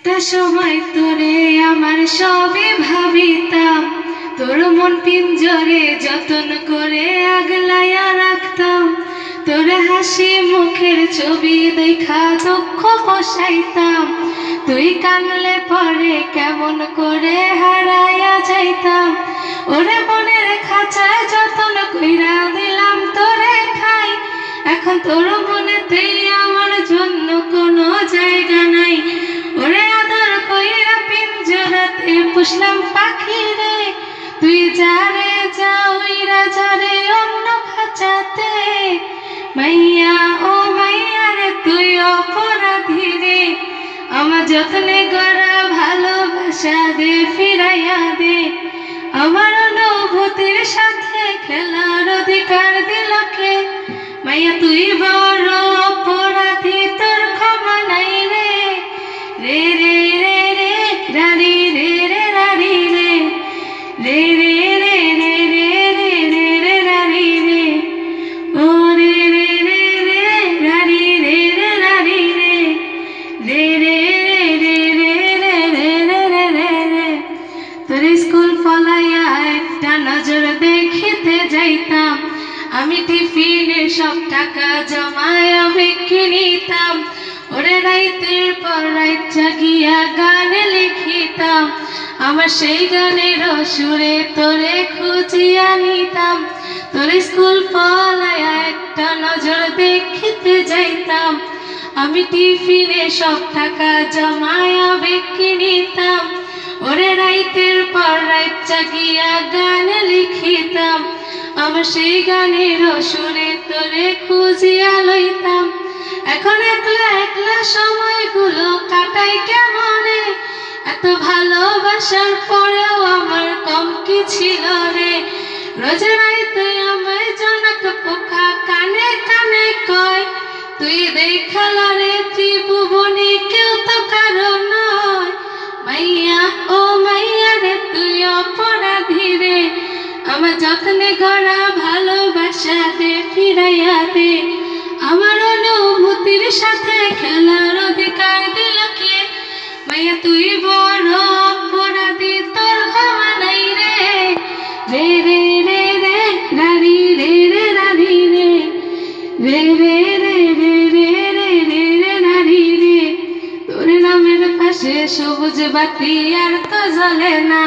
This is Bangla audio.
একটা সময় তোরে আমার সবে ভাবিতাম, তোর মন পিঞ্জরে যতন করে আগলাইয়া রাখতাম। তোর হাসি মুখের ছবি দেখা দুঃখ বসাইতাম, তুই কানলে পরে কেমন করে হারাইয়া যাইতাম। ওরে মনের খাঁচায় যতন কইরা দিলাম তোরে খাই, এখন তোর মনেতেই আমার জন্য কোনো জায়গা নাই। ওরে আদর কইরা পিঞ্জরাতে পুষলাম পাখি রে, তুই যারে যা উইরা যারে অন্য খাঁচাতে। মাইয়া ও মাইয়া রে তুই অপরাধী রে, আমার যত্নে গড়া ভালোবাসা দে ফিরাইয়া দে। আমার অনুভূতির সাথে খেলার অধিকার দিল কে? মাইয়া তুই বড় অপরাধী, তোর ক্ষমা নাই রে। রে রে রে রে রারি রে রে রারি রে, রে রে রে রে রে রে রে রে রারি রে, ও রে রে রে রে রারি রে রে রারি রে, রে রে রে রে রে রে রে রে রে রে। তোর স্কুল ফলাইয়া একটা নজর দেখিতে যাইতাম, আমি টিফিনের সব টাকা জমায়া বিক্রি নিতাম। ওরে রাইতের পর রাইত জাগিয়া গান লিখিতাম, আমার সেই গানের সুরে তোরে খুঁজিয়া নিতাম। তোর স্কুল ফলাইয়া একটা নজর দেখিতে যাইতাম, আমি টিফিনে সব টাকা জমায়া বিক্রি নিতাম। ওরে রাইতের পর রাইত জাগিয়া গান লিখিতাম, আমার সেই গানের সুরে তোরে খুঁজিয়া লইতাম। এখন একলা একলা সময়গুলো কাটাই কেমনে, এত ভালোবাসার পরেও আমার কম কি ছিল রে। রোজ রাইতে আমায় জনক পোকা কানে কানে কয়, তুই দেখালা রে ত্রিভুবনে কেউ তো কারো নয়। মাইয়া ও মাইয়া রে তুই অপরাধী রে, আমার যত্নে গড়া ভালোবাসা দে ফিরাইয়া দে। আমার অনুভূতির সাথে খেলার অধিকার দিল কে? মাইয়া তুই বড় অপরাধী, তোর ক্ষমা নাই রে। রে রে রে রে রারি রে রে রারি রে, রে রে রে রে রে রে রে রে রারি রে। তোর নামের পাশে সবুজ বাতি আর তো জ্বলে না,